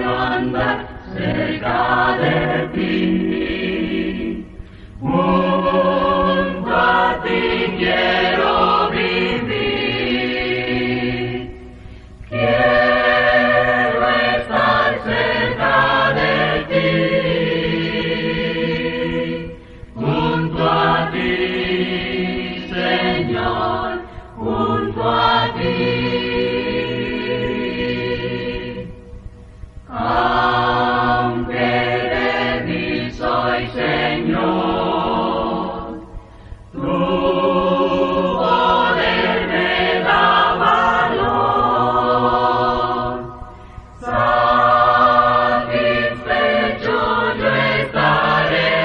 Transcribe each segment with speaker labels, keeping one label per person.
Speaker 1: Andar cerca de ti, junto a ti quiero vivir, quiero estar cerca de ti, junto a ti, Señor, junto a ti. Aunque débil soy, Señor, tu poder me da valor. Satisfecho yo estaré,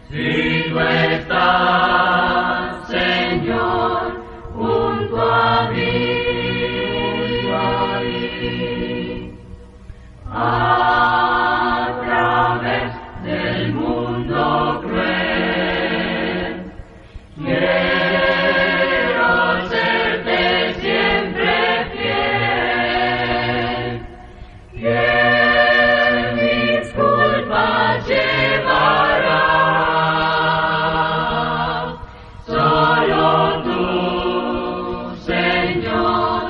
Speaker 1: si tú estás, Señor, junto a mí. A través del mundo cruel, quiero serte siempre fiel, que mis culpas llevará. Solo tú, Señor,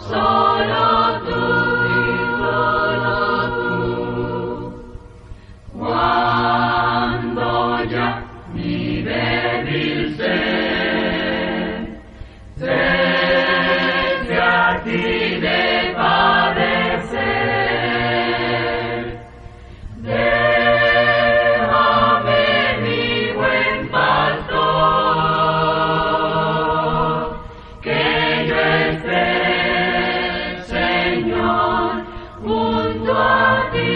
Speaker 1: solo tú. Cuando ya mi débil ser cese aquí de padecer, déjame mi buen pastor, que yo esté, Señor, junto a ti.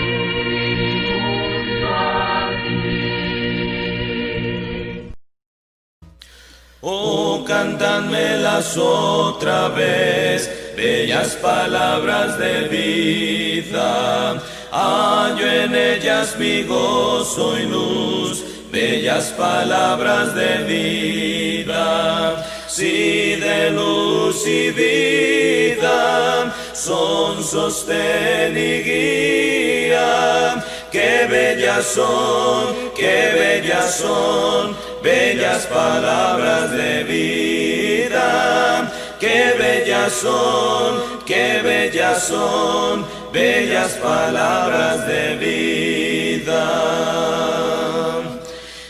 Speaker 2: Oh, cántadmelas otra vez, bellas palabras de vida. Hallo en ellas mi gozo y luz, bellas palabras de vida. Sí, de luz y vida, son sostén y guía. Qué bellas son, qué bellas son, bellas palabras de vida. Qué bellas son, qué bellas son, bellas palabras de vida.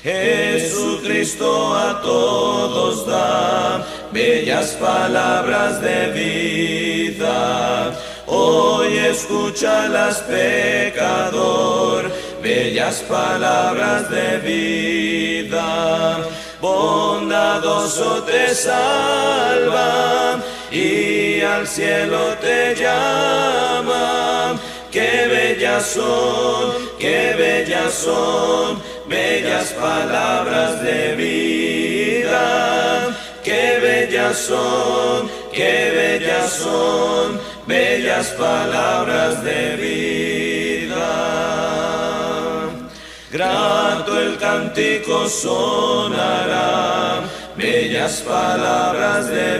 Speaker 2: Jesucristo a todos da bellas palabras de vida. Hoy escúchalas, pecador, bellas palabras de vida. Bondadoso te salva y al cielo te llama. Qué bellas son, qué bellas son, bellas palabras de vida. Qué bellas son, qué bellas son, bellas palabras de vida. Grato el cántico sonará, bellas palabras de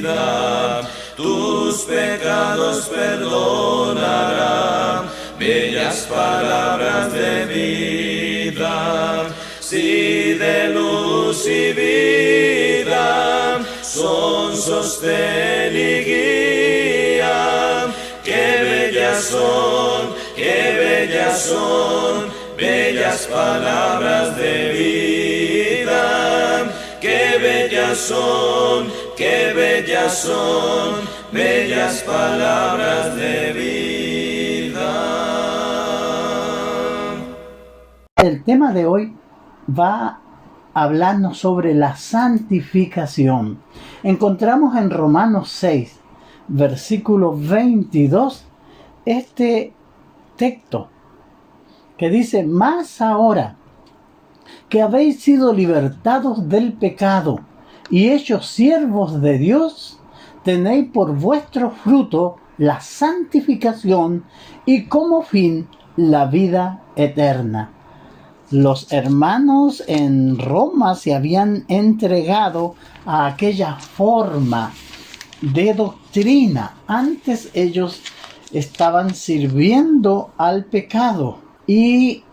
Speaker 2: vida. Tus pecados perdonará, bellas palabras de vida. Sí, de luz y vida, son sostén y guía. Qué bellas son, qué bellas son, bellas palabras de vida. Qué bellas son, qué bellas son, bellas palabras de vida.
Speaker 3: El tema de hoy va a hablarnos sobre la santificación. Encontramos en Romanos 6, versículo 22, este texto que dice: mas ahora que habéis sido libertados del pecado y hechos siervos de Dios, tenéis por vuestro fruto la santificación y como fin la vida eterna. Los hermanos en Roma se habían entregado a aquella forma de doctrina. Antes ellos estaban sirviendo al pecado y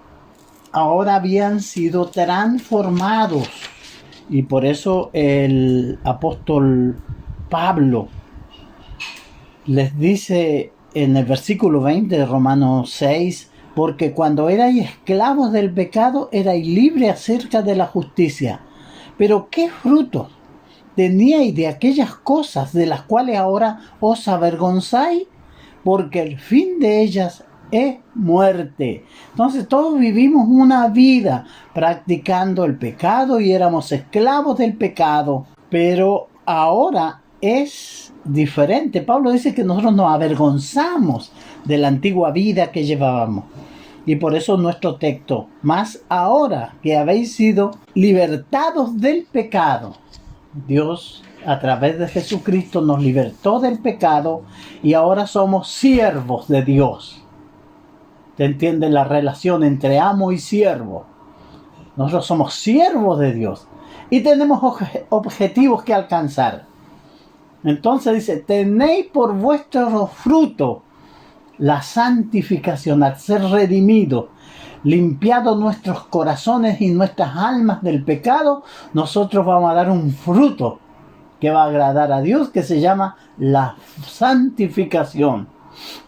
Speaker 3: ahora habían sido transformados. Y por eso el apóstol Pablo les dice en el versículo 20 de Romanos 6, porque cuando erais esclavos del pecado, erais libres acerca de la justicia. Pero ¿qué frutos teníais de aquellas cosas de las cuales ahora os avergonzáis? Porque el fin de ellas es muerte. Entonces todos vivimos una vida practicando el pecado y éramos esclavos del pecado. Pero ahora es diferente. Pablo dice que nosotros nos avergonzamos de la antigua vida que llevábamos. Y por eso nuestro texto, más ahora que habéis sido libertados del pecado. Dios a través de Jesucristo nos libertó del pecado y ahora somos siervos de Dios. ¿Te entiende la relación entre amo y siervo? Nosotros somos siervos de Dios y tenemos objetivos que alcanzar. Entonces dice, tenéis por vuestro fruto la santificación, al ser redimido, limpiado nuestros corazones y nuestras almas del pecado, nosotros vamos a dar un fruto que va a agradar a Dios, que se llama la santificación.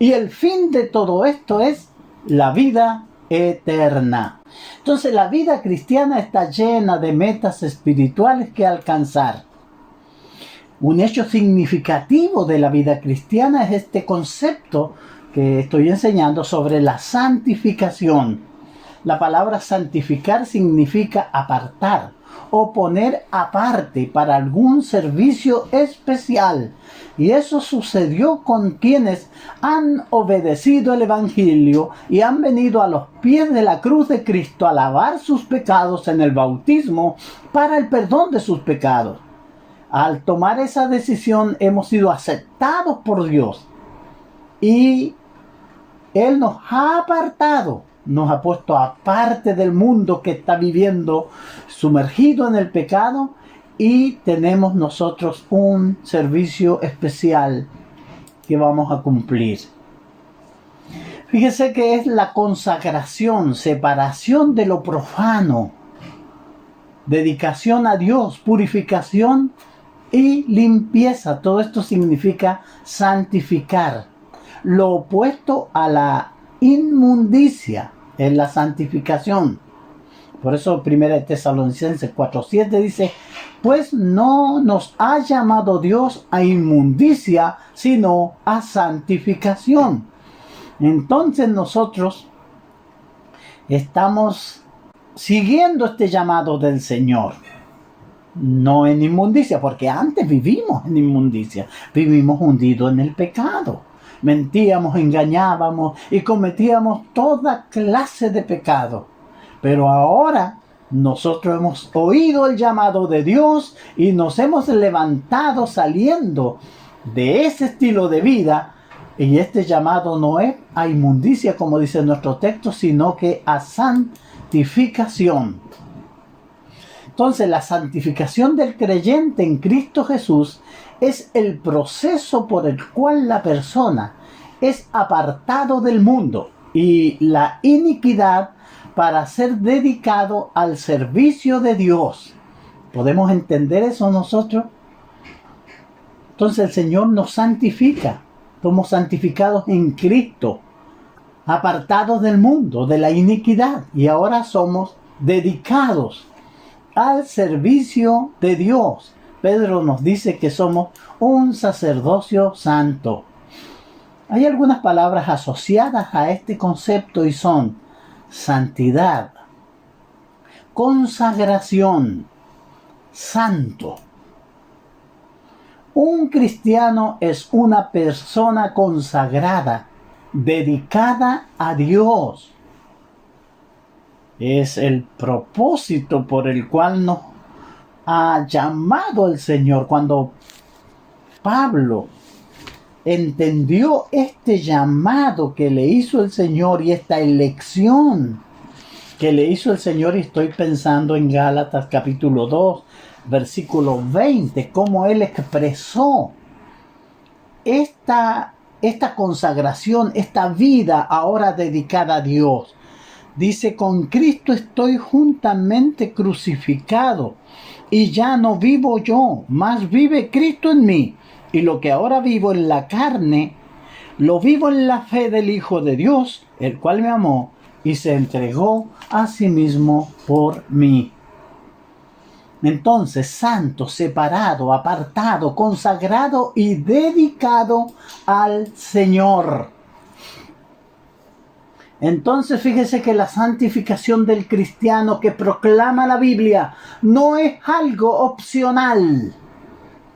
Speaker 3: Y el fin de todo esto es la vida eterna. Entonces la vida cristiana está llena de metas espirituales que alcanzar. Un hecho significativo de la vida cristiana es este concepto que estoy enseñando sobre la santificación. La palabra santificar significa apartar o poner aparte para algún servicio especial. Y eso sucedió con quienes han obedecido el Evangelio y han venido a los pies de la cruz de Cristo a lavar sus pecados en el bautismo para el perdón de sus pecados. Al tomar esa decisión hemos sido aceptados por Dios y Él nos ha apartado, nos ha puesto aparte del mundo que está viviendo sumergido en el pecado y tenemos nosotros un servicio especial que vamos a cumplir. Fíjese que es la consagración, separación de lo profano, dedicación a Dios, purificación y limpieza. Todo esto significa santificar. Lo opuesto a la inmundicia es la santificación. Por eso 1 Tesalonicenses 4:7 dice, pues no nos ha llamado Dios a inmundicia, sino a santificación. Entonces nosotros estamos siguiendo este llamado del Señor. No en inmundicia, porque antes vivimos en inmundicia. Vivimos hundidos en el pecado. Mentíamos, engañábamos y cometíamos toda clase de pecado. Pero ahora nosotros hemos oído el llamado de Dios y nos hemos levantado saliendo de ese estilo de vida. Y este llamado no es a inmundicia, como dice nuestro texto, sino que a santificación. Entonces, la santificación del creyente en Cristo Jesús es el proceso por el cual la persona es apartado del mundo y la iniquidad para ser dedicado al servicio de Dios. ¿Podemos entender eso nosotros? Entonces el Señor nos santifica. Somos santificados en Cristo, apartados del mundo, de la iniquidad, y ahora somos dedicados al servicio de Dios. Pedro nos dice que somos un sacerdocio santo. Hay algunas palabras asociadas a este concepto y son santidad, consagración, santo. Un cristiano es una persona consagrada, dedicada a Dios. Es el propósito por el cual nos ha llamado el Señor. Cuando Pablo entendió este llamado que le hizo el Señor y esta elección que le hizo el Señor, y estoy pensando en Gálatas capítulo 2, versículo 20, cómo él expresó esta consagración, esta vida ahora dedicada a Dios. Dice, con Cristo estoy juntamente crucificado, y ya no vivo yo, mas vive Cristo en mí. Y lo que ahora vivo en la carne, lo vivo en la fe del Hijo de Dios, el cual me amó y se entregó a sí mismo por mí. Entonces, santo, separado, apartado, consagrado y dedicado al Señor. Entonces, fíjese que la santificación del cristiano que proclama la Biblia no es algo opcional.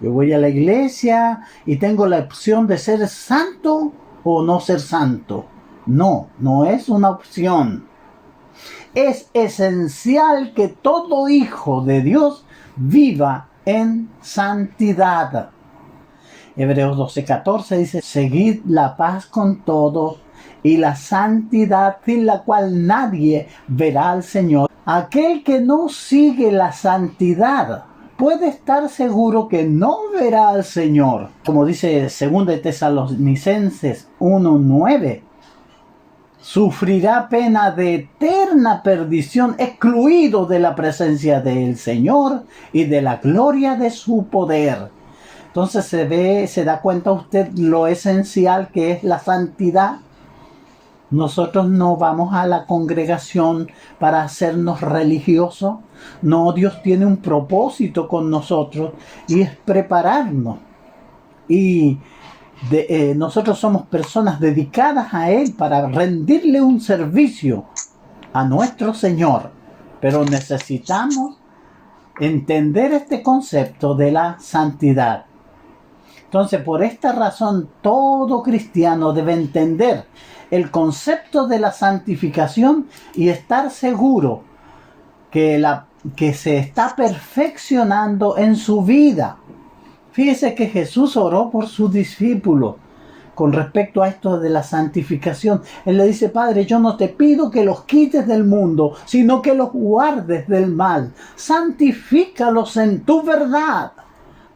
Speaker 3: Yo voy a la iglesia y tengo la opción de ser santo o no ser santo. No, no es una opción. Es esencial que todo hijo de Dios viva en santidad. Hebreos 12:14 dice, seguid la paz con todos y la santidad sin la cual nadie verá al Señor. Aquel que no sigue la santidad puede estar seguro que no verá al Señor. Como dice 2 de Tesalonicenses 1:9, sufrirá pena de eterna perdición, excluido de la presencia del Señor y de la gloria de su poder. Entonces se da cuenta usted lo esencial que es la santidad. Nosotros no vamos a la congregación para hacernos religiosos. No, Dios tiene un propósito con nosotros y es prepararnos. Y nosotros somos personas dedicadas a Él para rendirle un servicio a nuestro Señor. Pero necesitamos entender este concepto de la santidad. Entonces, por esta razón, todo cristiano debe entender el concepto de la santificación y estar seguro que se está perfeccionando en su vida. Fíjese que Jesús oró por sus discípulos con respecto a esto de la santificación. Él le dice, Padre, yo no te pido que los quites del mundo, sino que los guardes del mal. Santifícalos en tu verdad.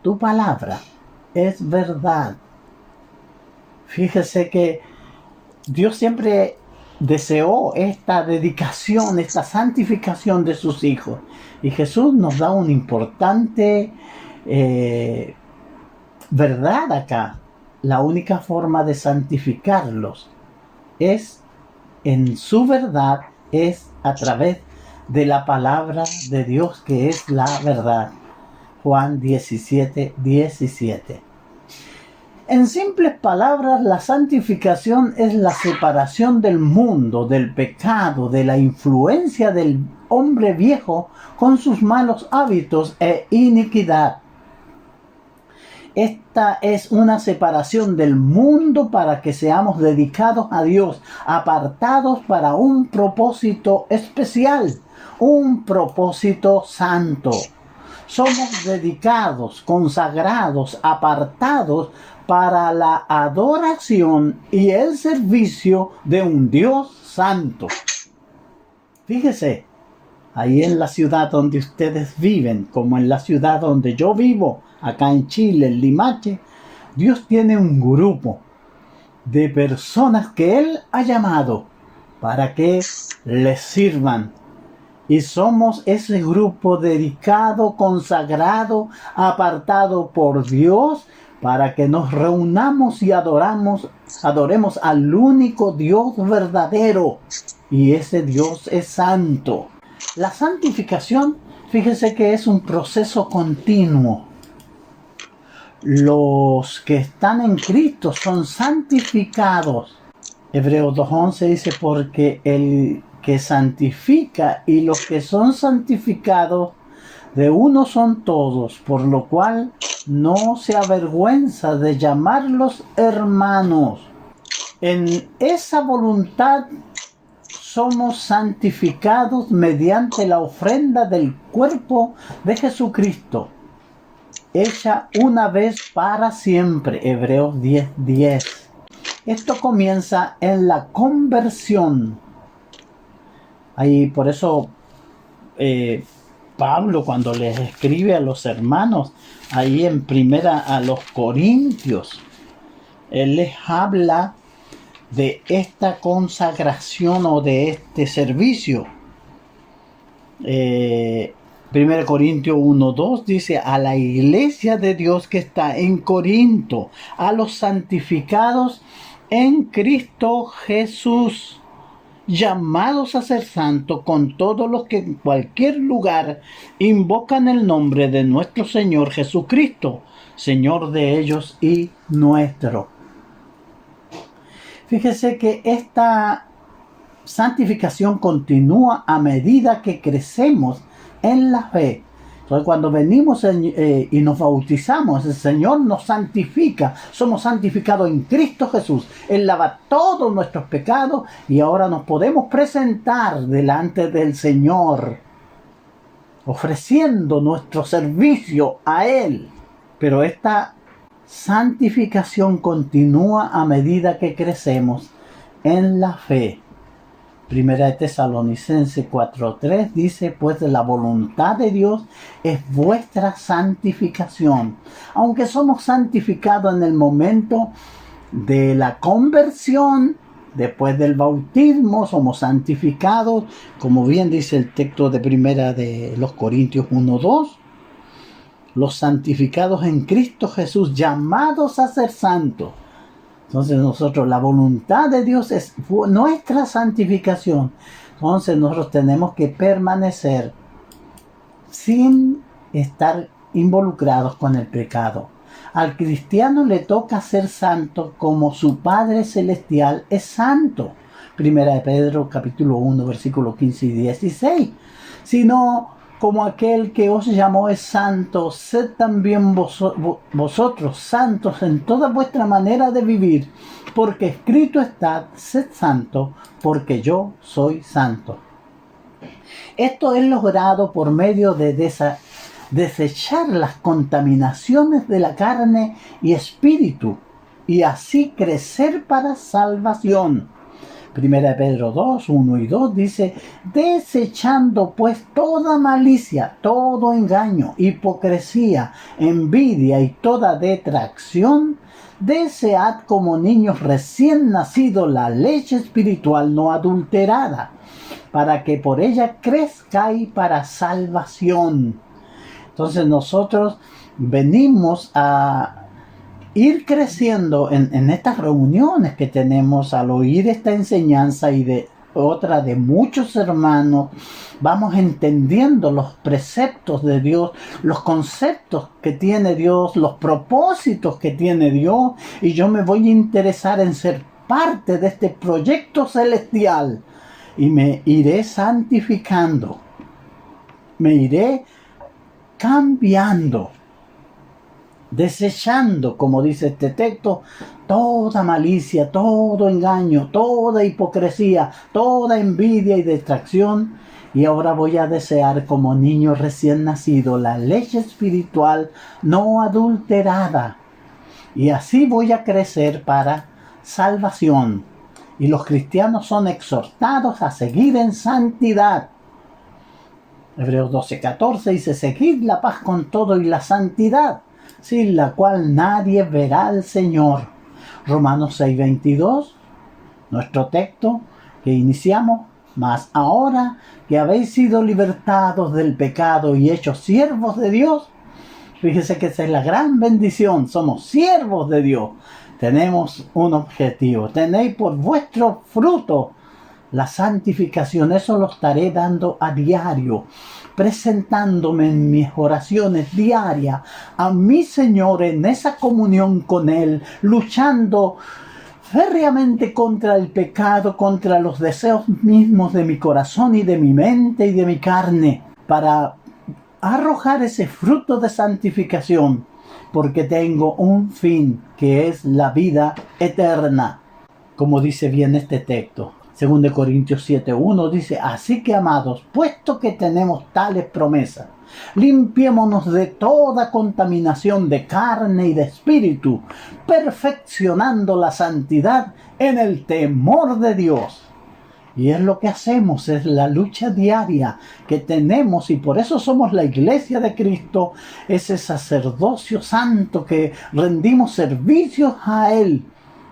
Speaker 3: Tu palabra es verdad. Fíjese que Dios siempre deseó esta dedicación, esta santificación de sus hijos. Y Jesús nos da una importante verdad acá. La única forma de santificarlos es en su verdad, es a través de la palabra de Dios, que es la verdad. Juan 17:17. En simples palabras, la santificación es la separación del mundo, del pecado, de la influencia del hombre viejo con sus malos hábitos e iniquidad. Esta es una separación del mundo para que seamos dedicados a Dios, apartados para un propósito especial, un propósito santo. Somos dedicados, consagrados, apartados para la adoración y el servicio de un Dios santo. Fíjese, ahí en la ciudad donde ustedes viven, como en la ciudad donde yo vivo, acá en Chile, en Limache, Dios tiene un grupo de personas que Él ha llamado para que les sirvan. Y somos ese grupo dedicado, consagrado, apartado por Dios, para que nos reunamos y adoremos al único Dios verdadero. Y ese Dios es santo. La santificación, fíjese que es un proceso continuo. Los que están en Cristo son santificados. Hebreos 2:11 dice, porque el que santifica y los que son santificados de uno son todos, por lo cual no se avergüenza de llamarlos hermanos. En esa voluntad somos santificados mediante la ofrenda del cuerpo de Jesucristo, hecha una vez para siempre. Hebreos 10:10. Esto comienza en la conversión. Ahí por eso Pablo, cuando les escribe a los hermanos, ahí en primera a los Corintios, Él les habla de esta consagración o de este servicio. 1 Corintios 1:2 dice: a la iglesia de Dios que está en Corinto, a los santificados en Cristo Jesús, llamados a ser santos, con todos los que en cualquier lugar invocan el nombre de nuestro Señor Jesucristo, Señor de ellos y nuestro. Fíjese que esta santificación continúa a medida que crecemos en la fe. Entonces, cuando venimos y nos bautizamos, el Señor nos santifica. Somos santificados en Cristo Jesús. Él lava todos nuestros pecados y ahora nos podemos presentar delante del Señor, ofreciendo nuestro servicio a Él. Pero esta santificación continúa a medida que crecemos en la fe. Primera de Tesalonicenses 4:3 dice: pues la voluntad de Dios es vuestra santificación. Aunque somos santificados en el momento de la conversión, después del bautismo somos santificados, como bien dice el texto de Primera de los Corintios 1:2. Los santificados en Cristo Jesús, llamados a ser santos. Entonces nosotros, la voluntad de Dios es nuestra santificación. Entonces nosotros tenemos que permanecer sin estar involucrados con el pecado. Al cristiano le toca ser santo como su Padre Celestial es santo. Primera de Pedro capítulo 1 versículos 15 y 16. Sino como aquel que os llamó es santo, sed también vosotros santos en toda vuestra manera de vivir, porque escrito está: sed santo, porque yo soy santo. Esto es logrado por medio de desechar las contaminaciones de la carne y espíritu, y así crecer para salvación. Primera de Pedro 2, 1 y 2 dice: desechando pues toda malicia, todo engaño, hipocresía, envidia y toda detracción, desead como niños recién nacidos la leche espiritual no adulterada, para que por ella crezcáis para salvación. Entonces nosotros venimos a ir creciendo en estas reuniones que tenemos. Al oír esta enseñanza y de otra de muchos hermanos, vamos entendiendo los preceptos de Dios, los conceptos que tiene Dios, los propósitos que tiene Dios, y yo me voy a interesar en ser parte de este proyecto celestial y me iré santificando, me iré cambiando, desechando, como dice este texto, toda malicia, todo engaño, toda hipocresía, toda envidia y distracción. Y ahora voy a desear como niño recién nacido la leche espiritual no adulterada. Y así voy a crecer para salvación. Y los cristianos son exhortados a seguir en santidad. Hebreos 12:14 dice: seguid la paz con todo y la santidad, sin la cual nadie verá al Señor. Romanos 6:22, nuestro texto que iniciamos: mas ahora que habéis sido libertados del pecado y hechos siervos de Dios. Fíjese que esa es la gran bendición, somos siervos de Dios. Tenemos un objetivo, tenéis por vuestro fruto la santificación. Eso lo estaré dando a diario, presentándome en mis oraciones diarias a mi Señor, en esa comunión con Él, luchando férreamente contra el pecado, contra los deseos mismos de mi corazón y de mi mente y de mi carne, para arrojar ese fruto de santificación, porque tengo un fin, que es la vida eterna, como dice bien este texto. 2 Corintios 7:1 dice: así que, amados, puesto que tenemos tales promesas, limpiémonos de toda contaminación de carne y de espíritu, perfeccionando la santidad en el temor de Dios. Y es lo que hacemos, es la lucha diaria que tenemos, y por eso somos la iglesia de Cristo, ese sacerdocio santo que rendimos servicios a Él,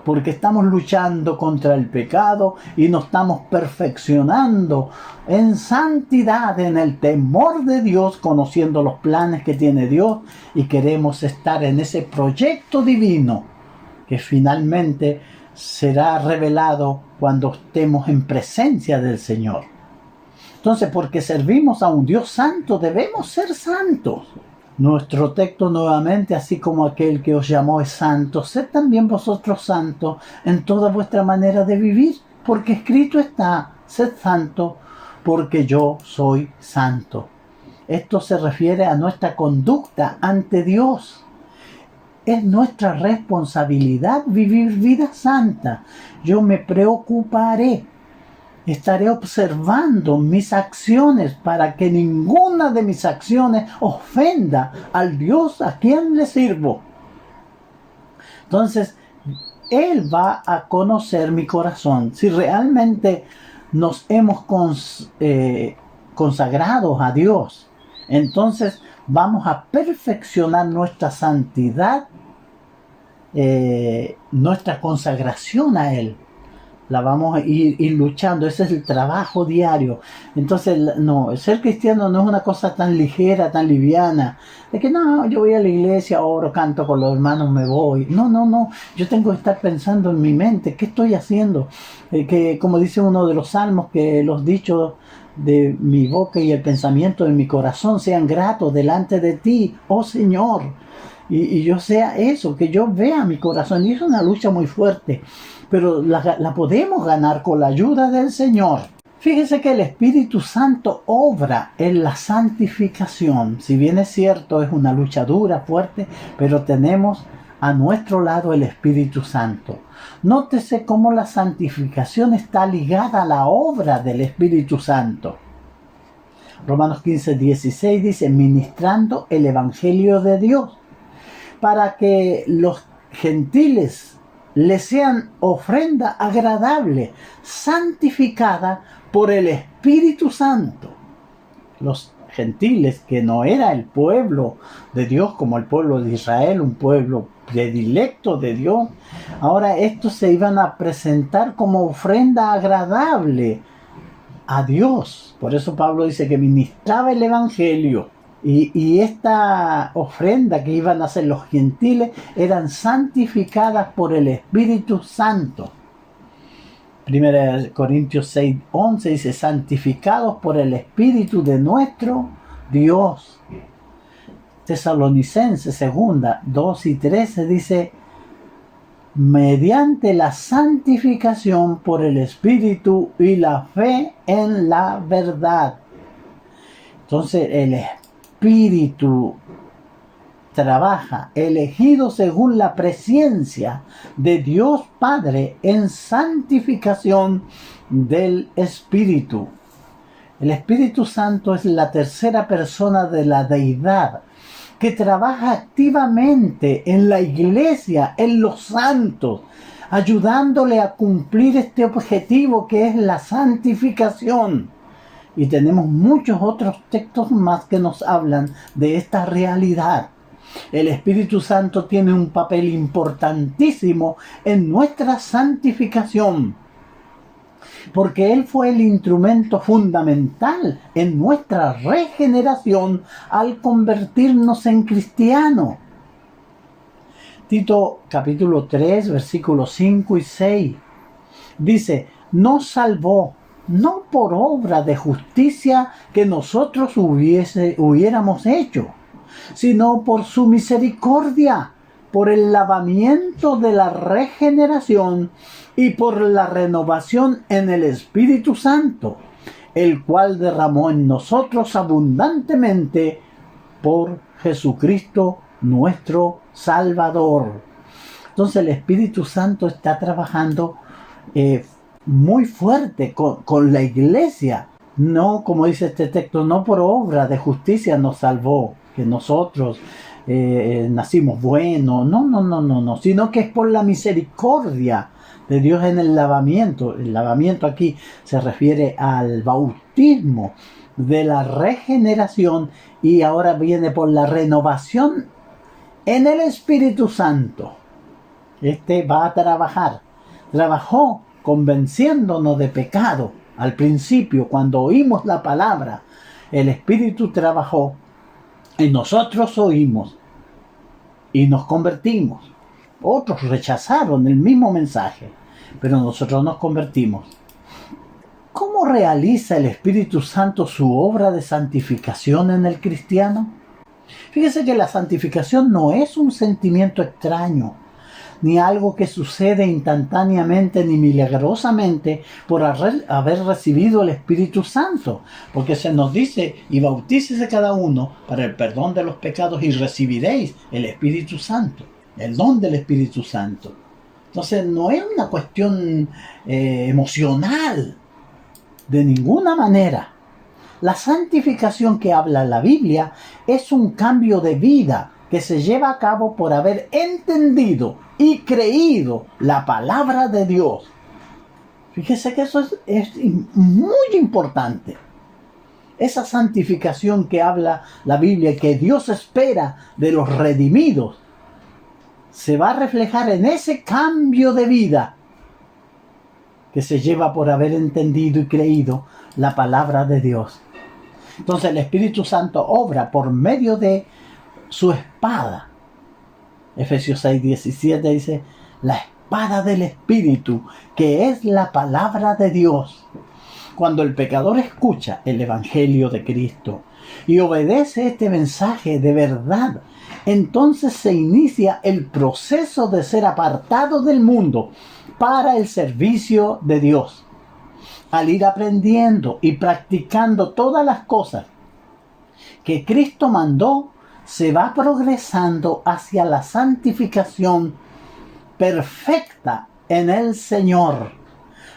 Speaker 3: porque estamos luchando contra el pecado y nos estamos perfeccionando en santidad, en el temor de Dios, conociendo los planes que tiene Dios, y queremos estar en ese proyecto divino que finalmente será revelado cuando estemos en presencia del Señor. Entonces, porque servimos a un Dios santo, debemos ser santos. Nuestro texto nuevamente, así como aquel que os llamó es santo, sed también vosotros santos en toda vuestra manera de vivir, porque escrito está, sed santo, porque yo soy santo. Esto se refiere a nuestra conducta ante Dios. Es nuestra responsabilidad vivir vida santa. Yo me preocuparé, estaré observando mis acciones para que ninguna de mis acciones ofenda al Dios a quien le sirvo. Entonces, Él va a conocer mi corazón. Si realmente nos hemos consagrado a Dios, entonces vamos a perfeccionar nuestra santidad, nuestra consagración a Él. La vamos a ir luchando. Ese es el trabajo diario. Entonces, no, ser cristiano no es una cosa tan ligera, tan liviana, de que no, yo voy a la iglesia, oro, canto con los hermanos, me voy. No, yo tengo que estar pensando en mi mente, ¿qué estoy haciendo? Que como dice uno de los salmos, que los dichos de mi boca y el pensamiento de mi corazón sean gratos delante de ti, oh Señor. Y yo sea eso, que yo vea mi corazón. Y es una lucha muy fuerte, pero la podemos ganar con la ayuda del Señor. Fíjese que el Espíritu Santo obra en la santificación. Si bien es cierto, es una lucha dura, fuerte, pero tenemos a nuestro lado el Espíritu Santo. Nótese cómo la santificación está ligada a la obra del Espíritu Santo. Romanos 15:16 dice, ministrando el Evangelio de Dios, para que los gentiles le sean ofrenda agradable, santificada por el Espíritu Santo. Los gentiles, que no era el pueblo de Dios como el pueblo de Israel, un pueblo predilecto de Dios, ahora estos se iban a presentar como ofrenda agradable a Dios. Por eso Pablo dice que ministraba el Evangelio. Y esta ofrenda que iban a hacer los gentiles eran santificadas por el Espíritu Santo. 1 Corintios 6:11 dice, santificados por el Espíritu de nuestro Dios. Tesalonicenses 2:2-13 dice, mediante la santificación por el Espíritu y la fe en la verdad. Entonces el Espíritu trabaja, elegido según la presencia de Dios Padre en santificación del Espíritu. El Espíritu Santo es la tercera persona de la deidad que trabaja activamente en la iglesia, en los santos, ayudándole a cumplir este objetivo que es la santificación. Y tenemos muchos otros textos más que nos hablan de esta realidad. El Espíritu Santo tiene un papel importantísimo en nuestra santificación, porque Él fue el instrumento fundamental en nuestra regeneración al convertirnos en cristianos. Tito capítulo 3, versículos 5 y 6 dice, nos salvó no por obra de justicia que nosotros hubiéramos hecho, sino por su misericordia, por el lavamiento de la regeneración y por la renovación en el Espíritu Santo, el cual derramó en nosotros abundantemente por Jesucristo nuestro Salvador. Entonces el Espíritu Santo está trabajando muy fuerte con la iglesia. No, como dice este texto, no por obra de justicia nos salvó, que nosotros nacimos buenos, no, sino que es por la misericordia de Dios en el lavamiento. El lavamiento aquí se refiere al bautismo de la regeneración, y ahora viene por la renovación en el Espíritu Santo. Este va a trabajar. Trabajó convenciéndonos de pecado. Al principio, cuando oímos la palabra, el Espíritu trabajó y nosotros oímos y nos convertimos. Otros rechazaron el mismo mensaje, pero nosotros nos convertimos. ¿Cómo realiza el Espíritu Santo su obra de santificación en el cristiano? Fíjese que la santificación no es un sentimiento extraño, ni algo que sucede instantáneamente ni milagrosamente por haber recibido el Espíritu Santo, porque se nos dice, y bautícese cada uno para el perdón de los pecados y recibiréis el Espíritu Santo, el don del Espíritu Santo. Entonces no es una cuestión emocional, de ninguna manera. La santificación que habla la Biblia es un cambio de vida que se lleva a cabo por haber entendido y creído la palabra de Dios. Fíjese que eso es muy importante. Esa santificación que habla la Biblia, que Dios espera de los redimidos, se va a reflejar en ese cambio de vida que se lleva por haber entendido y creído la palabra de Dios. Entonces el Espíritu Santo obra por medio de su espada. Efesios 6:17 dice, la espada del Espíritu, que es la palabra de Dios. Cuando el pecador escucha el Evangelio de Cristo y obedece este mensaje de verdad, entonces se inicia el proceso de ser apartado del mundo para el servicio de Dios. Al ir aprendiendo y practicando todas las cosas que Cristo mandó, se va progresando hacia la santificación perfecta en el Señor.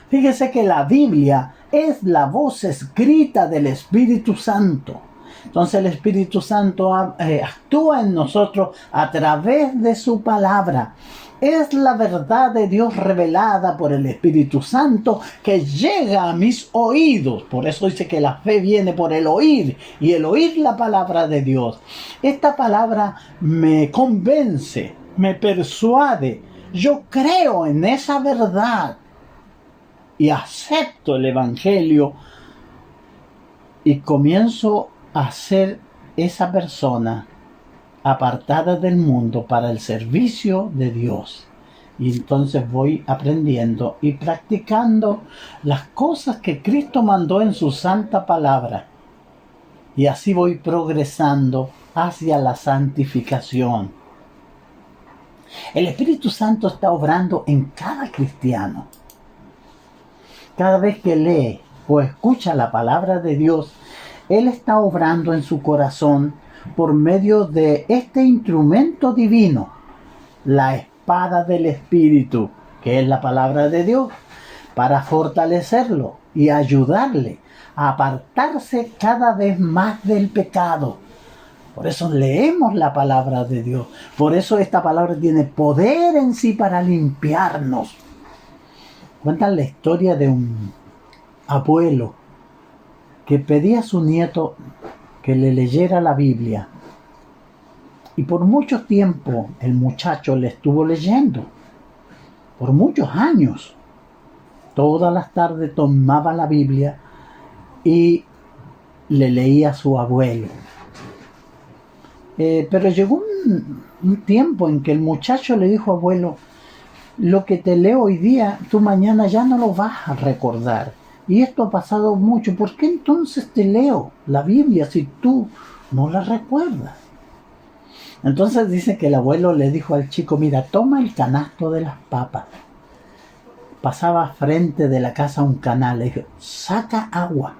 Speaker 3: Fíjese que la Biblia es la voz escrita del Espíritu Santo. Entonces el Espíritu Santo actúa en nosotros a través de su palabra. Es la verdad de Dios revelada por el Espíritu Santo que llega a mis oídos. Por eso dice que la fe viene por el oír, y el oír la palabra de Dios. Esta palabra me convence, me persuade. Yo creo en esa verdad y acepto el Evangelio y comienzo a ser esa persona apartada del mundo para el servicio de Dios. Y entonces voy aprendiendo y practicando las cosas que Cristo mandó en su santa palabra. Y así voy progresando hacia la santificación. El Espíritu Santo está obrando en cada cristiano. Cada vez que lee o escucha la palabra de Dios, Él está obrando en su corazón por medio de este instrumento divino, la espada del Espíritu, que es la palabra de Dios, para fortalecerlo y ayudarle a apartarse cada vez más del pecado. Por eso leemos la palabra de Dios. Por eso esta palabra tiene poder en sí para limpiarnos. Cuentan la historia de un abuelo que pedía a su nieto que le leyera la Biblia. Y por mucho tiempo el muchacho le estuvo leyendo. Por muchos años. Todas las tardes tomaba la Biblia y le leía a su abuelo. Pero llegó un tiempo en que el muchacho le dijo: abuelo, lo que te leo hoy día, tú mañana ya no lo vas a recordar. Y esto ha pasado mucho. ¿Por qué entonces te leo la Biblia si tú no la recuerdas? Entonces dice que el abuelo le dijo al chico: mira, toma el canasto de las papas. Pasaba frente de la casa un canal. Le dijo: saca agua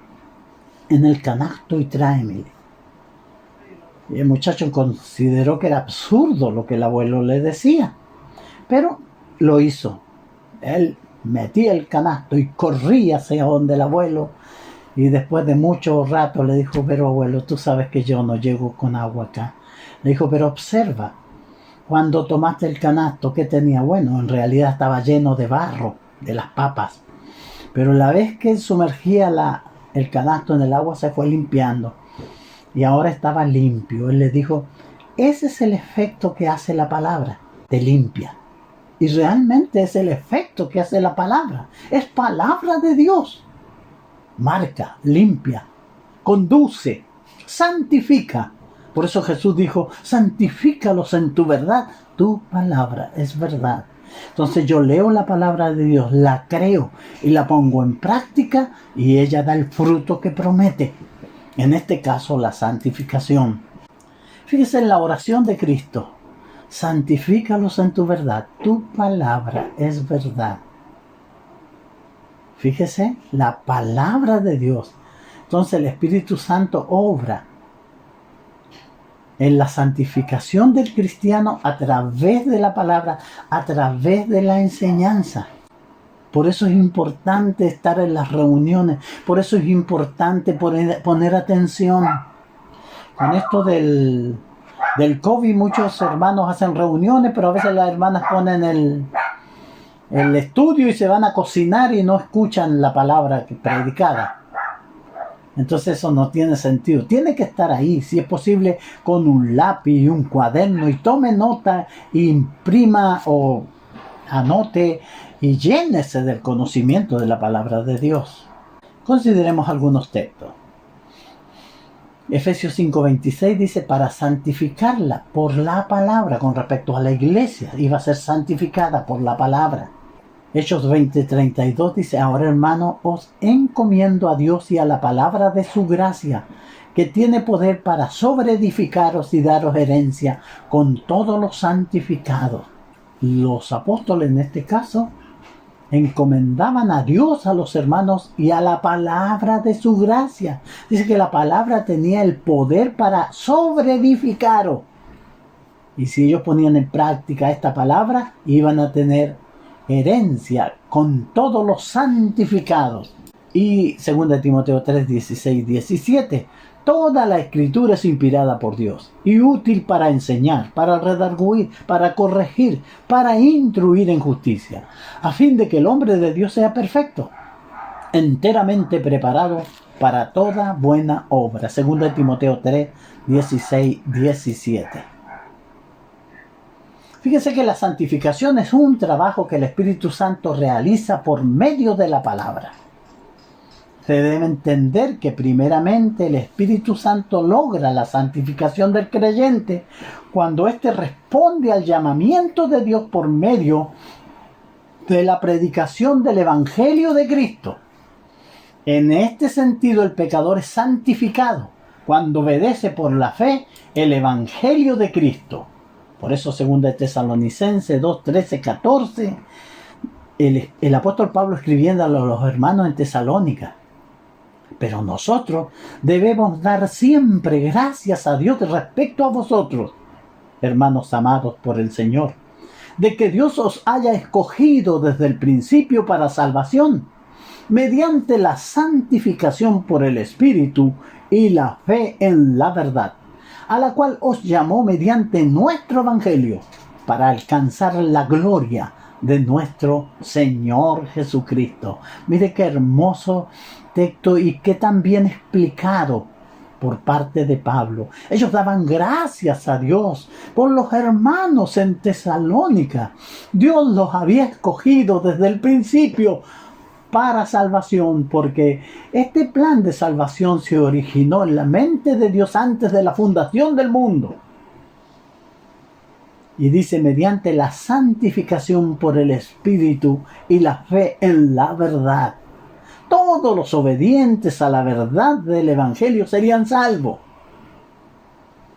Speaker 3: en el canasto y tráemele. Y el muchacho consideró que era absurdo lo que el abuelo le decía, pero lo hizo. Él metía el canasto y corría hacia donde el abuelo, y después de mucho rato le dijo: pero abuelo, tú sabes que yo no llego con agua acá. Le dijo: pero observa, cuando tomaste el canasto, ¿qué tenía? Bueno, en realidad estaba lleno de barro, de las papas, pero la vez que sumergía el canasto en el agua se fue limpiando y ahora estaba limpio. Él le dijo: ese es el efecto que hace la palabra, te limpia. Y realmente es el efecto que hace la palabra. Es palabra de Dios. Marca, limpia, conduce, santifica. Por eso Jesús dijo, santifícalos en tu verdad. Tu palabra es verdad. Entonces yo leo la palabra de Dios, la creo y la pongo en práctica y ella da el fruto que promete. En este caso, la santificación. Fíjese en la oración de Cristo. Santifícalos en tu verdad. Tu palabra es verdad. Fíjese, la palabra de Dios. Entonces el Espíritu Santo obra en la santificación del cristiano a través de la palabra, a través de la enseñanza. Por eso es importante estar en las reuniones, por eso es importante poner atención. Con esto del COVID, muchos hermanos hacen reuniones, pero a veces las hermanas ponen el estudio y se van a cocinar y no escuchan la palabra predicada. Entonces eso no tiene sentido. Tiene que estar ahí, si es posible, con un lápiz y un cuaderno y tome nota, imprima o anote y llénese del conocimiento de la palabra de Dios. Consideremos algunos textos. Efesios 5:26 dice, para santificarla por la palabra, con respecto a la iglesia, iba a ser santificada por la palabra. Hechos 20:32 dice, ahora hermano, os encomiendo a Dios y a la palabra de su gracia, que tiene poder para sobreedificaros y daros herencia con todos los santificados. Los apóstoles en este caso encomendaban a Dios, a los hermanos y a la palabra de su gracia. Dice que la palabra tenía el poder para sobreedificaros. Y si ellos ponían en práctica esta palabra, iban a tener herencia con todos los santificados. Y 2 Timoteo 3, 16, 17. Toda la escritura es inspirada por Dios y útil para enseñar, para redarguir, para corregir, para instruir en justicia, a fin de que el hombre de Dios sea perfecto, enteramente preparado para toda buena obra. 2 Timoteo 3, 16, 17. Fíjense que la santificación es un trabajo que el Espíritu Santo realiza por medio de la palabra. Se debe entender que primeramente el Espíritu Santo logra la santificación del creyente cuando éste responde al llamamiento de Dios por medio de la predicación del Evangelio de Cristo. En este sentido, el pecador es santificado cuando obedece por la fe el Evangelio de Cristo. Por eso, 2 Tesalonicenses 2, 13, 14, el apóstol Pablo escribiendo a los hermanos en Tesalónica. Pero nosotros debemos dar siempre gracias a Dios respecto a vosotros, hermanos amados por el Señor, de que Dios os haya escogido desde el principio para salvación, mediante la santificación por el Espíritu y la fe en la verdad, a la cual os llamó mediante nuestro Evangelio, para alcanzar la gloria de nuestro Señor Jesucristo. Mire qué hermoso texto y qué tan bien explicado por parte de Pablo. Ellos daban gracias a Dios por los hermanos en Tesalónica. Dios los había escogido desde el principio para salvación, porque este plan de salvación se originó en la mente de Dios antes de la fundación del mundo. Y dice, mediante la santificación por el Espíritu y la fe en la verdad. Todos los obedientes a la verdad del Evangelio serían salvos.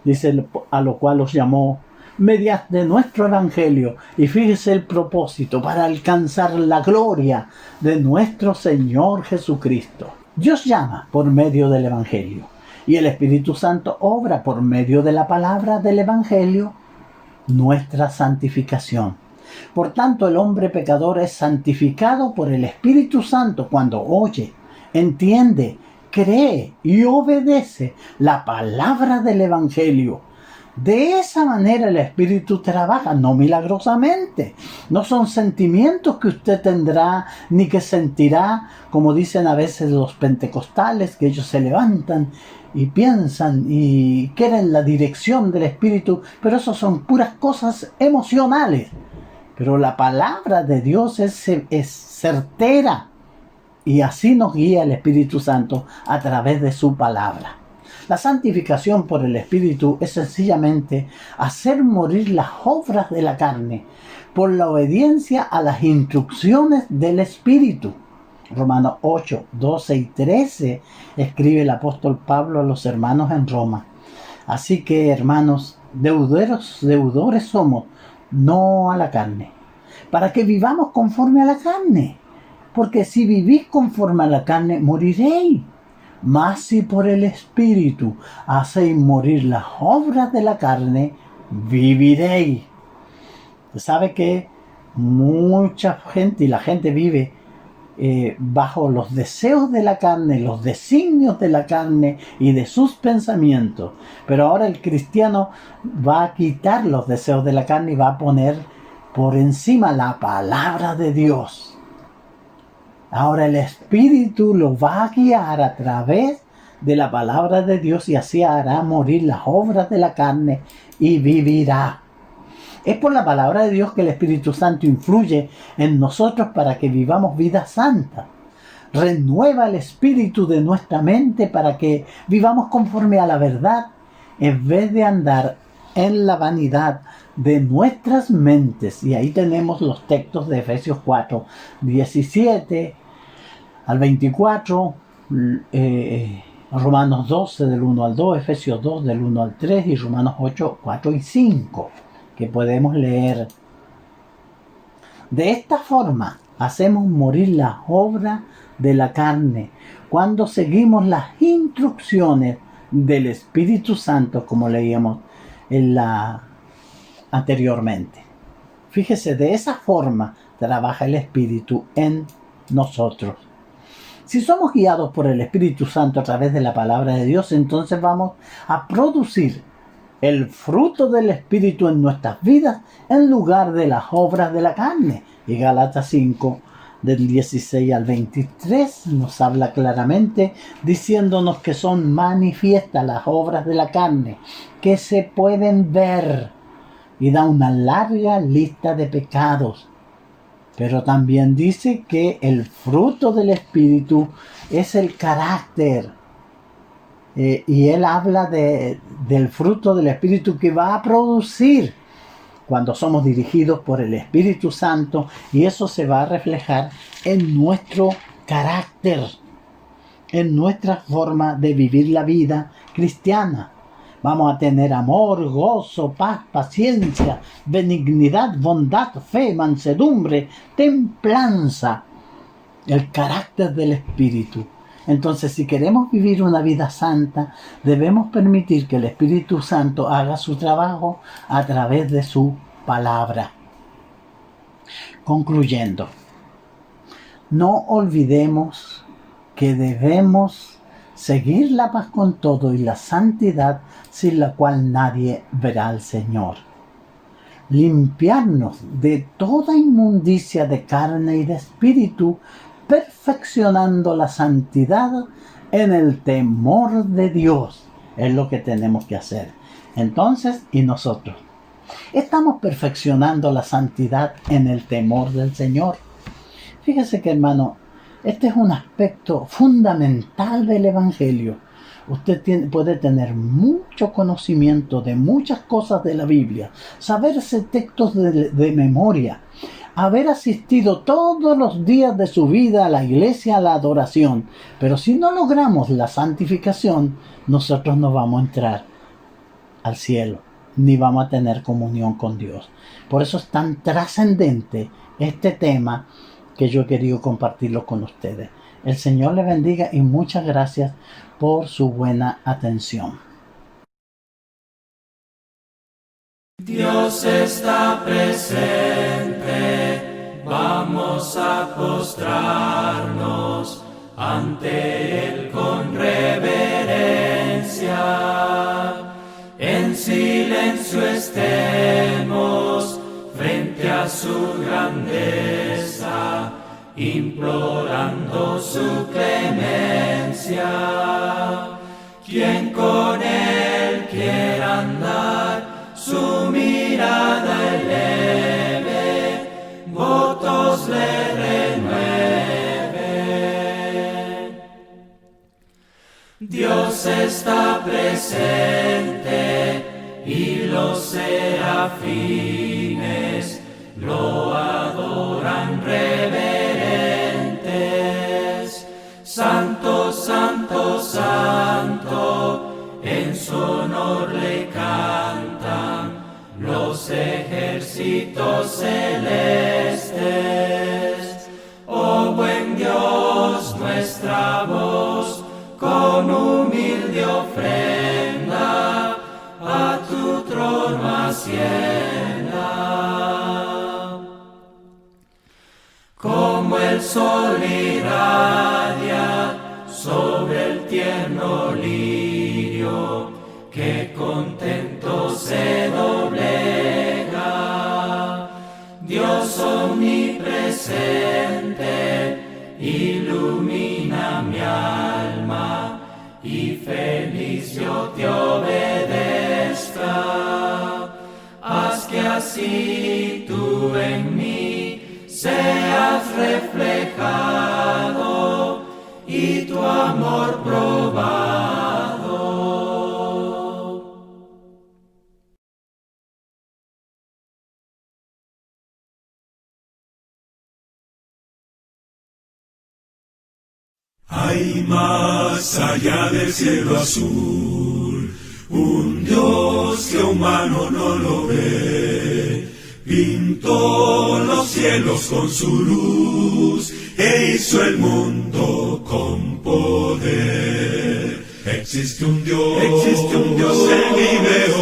Speaker 3: Dice, a lo cual los llamó mediante nuestro Evangelio. Y fíjese el propósito, para alcanzar la gloria de nuestro Señor Jesucristo. Dios llama por medio del Evangelio. Y el Espíritu Santo obra por medio de la palabra del Evangelio nuestra santificación. Por tanto, el hombre pecador es santificado por el Espíritu Santo cuando oye, entiende, cree y obedece la palabra del Evangelio. De esa manera el Espíritu trabaja, no milagrosamente. No son sentimientos que usted tendrá ni que sentirá, como dicen a veces los pentecostales, que ellos se levantan y piensan y quieren la dirección del Espíritu, pero eso son puras cosas emocionales Pero la palabra de Dios es certera. Y así nos guía el Espíritu Santo a través de su palabra. La santificación por el Espíritu es sencillamente hacer morir las obras de la carne por la obediencia a las instrucciones del Espíritu. Romanos 8, 12 y 13 escribe el apóstol Pablo a los hermanos en Roma. Así que, hermanos, deudores somos, no a la carne, para que vivamos conforme a la carne. Porque si vivís conforme a la carne, moriréis. Mas si por el Espíritu hacéis morir las obras de la carne, viviréis. ¿Sabe que mucha gente, y la gente vive bajo los deseos de la carne, los designios de la carne y de sus pensamientos? Pero ahora el cristiano va a quitar los deseos de la carne y va a poner por encima la palabra de Dios. Ahora el Espíritu lo va a guiar a través de la palabra de Dios y así hará morir las obras de la carne y vivirá. Es por la palabra de Dios que el Espíritu Santo influye en nosotros para que vivamos vida santa. Renueva el espíritu de nuestra mente para que vivamos conforme a la verdad en vez de andar en la vanidad de nuestras mentes. Y ahí tenemos los textos de Efesios 4, 17 al 24, Romanos 12 del 1 al 2, Efesios 2 del 1 al 3 y Romanos 8, 4 y 5, que podemos leer. De esta forma hacemos morir las obras de la carne cuando seguimos las instrucciones del Espíritu Santo, como leíamos anteriormente. Fíjese, de esa forma trabaja el Espíritu en nosotros. Si somos guiados por el Espíritu Santo a través de la palabra de Dios, entonces vamos a producir el fruto del Espíritu en nuestras vidas en lugar de las obras de la carne. Y Gálatas 5, del 16 al 23, nos habla claramente diciéndonos que son manifiestas las obras de la carne, que se pueden ver, y da una larga lista de pecados. Pero también dice que el fruto del Espíritu es el carácter. Y él habla del fruto del Espíritu que va a producir cuando somos dirigidos por el Espíritu Santo. Y eso se va a reflejar en nuestro carácter, en nuestra forma de vivir la vida cristiana. Vamos a tener amor, gozo, paz, paciencia, benignidad, bondad, fe, mansedumbre, templanza. El carácter del Espíritu. Entonces, si queremos vivir una vida santa, debemos permitir que el Espíritu Santo haga su trabajo a través de su palabra. Concluyendo, no olvidemos que debemos seguir la paz con todo y la santidad sin la cual nadie verá al Señor. Limpiarnos de toda inmundicia de carne y de espíritu, perfeccionando la santidad en el temor de Dios. Es lo que tenemos que hacer. Entonces, ¿y nosotros? Estamos perfeccionando la santidad en el temor del Señor. Fíjese que, hermano, este es un aspecto fundamental del Evangelio. Usted puede tener mucho conocimiento de muchas cosas de la Biblia, saberse textos de memoria, haber asistido todos los días de su vida a la iglesia, a la adoración, pero si no logramos la santificación, nosotros no vamos a entrar al cielo, ni vamos a tener comunión con Dios. Por eso es tan trascendente este tema que yo he querido compartirlo con ustedes. El Señor le bendiga y muchas gracias por su buena atención.
Speaker 2: Dios está presente, vamos a postrarnos ante Él con reverencia. En silencio estemos frente a su grandeza, implorando su clemencia. Quien con Él quiera andar, su mirada eleve Dios está presente y los serafines lo adoran reverentes. Santo, santo, santo, en su honor le cantan los ejércitos celestes. Oh buen Dios, nuestra voz con humilde ofrenda a tu trono ascienda. Como el sol irradia sobre el tierno lirio, que contento se doblega. Dios omnipresente, ilumina mi alma, y feliz yo te obedezca. Haz que así tú en mí seas reflejado y tu amor probado.
Speaker 4: Hay más allá del cielo azul, un Dios que humano no lo ve. Pintó los cielos con su luz e hizo el mundo con poder. Existe un Dios en mi veo,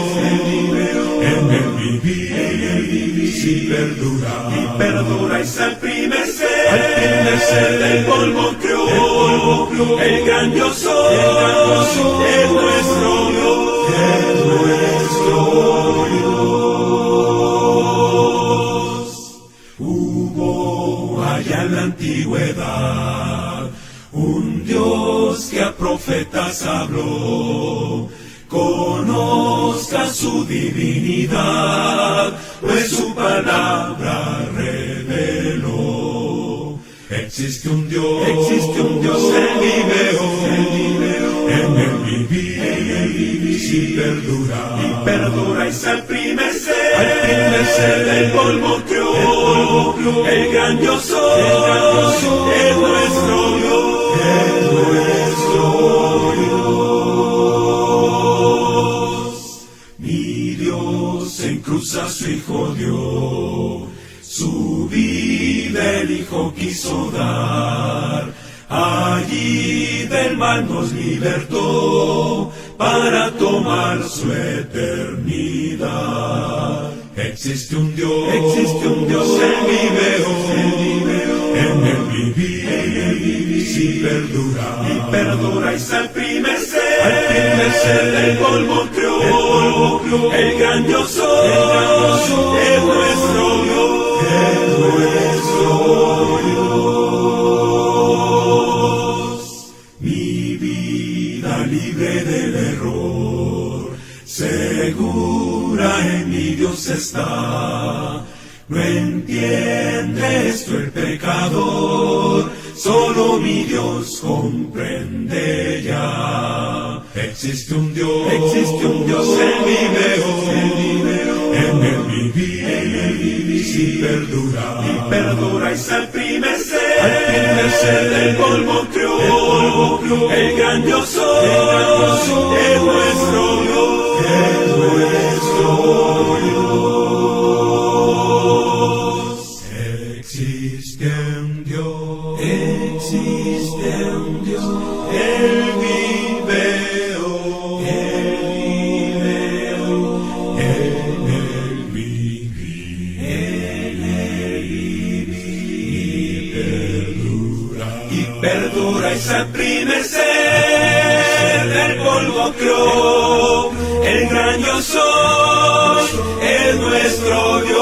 Speaker 4: en el vivir, si perdura y se al primer ser del polvo creó, el gran yo soy, es nuestro Dios, Hubo allá en la antigüedad un Dios que a profetas habló. Conozca su divinidad, pues su palabra reveló. Existe un Dios en mi veo, en el vivir, si perdura y se al primer ser del polvo creó, el gran yo soy, es nuestro Dios, Mi Dios en cruz a su Hijo dio, su vida el Hijo quiso dar, allí del mal nos libertó, para tomar su eternidad. Existe un Dios en mi veo, en el vivir, si perdura y se al primer ser del polvo creó, el gran yo soy, es nuestro Dios. Mi vida libre del error, segura en mi Dios está. No entiende esto el pecador, solo mi Dios comprende ya. Existe un Dios en mi veo, en el vivir, si perdura y se al primer ser del polvo creó, el gran yo soy, es nuestro Dios, Existe un Dios, Él vive, en el vivir, y perdura y se al primer ser del polvo creó, el gran yo soy, es nuestro Dios.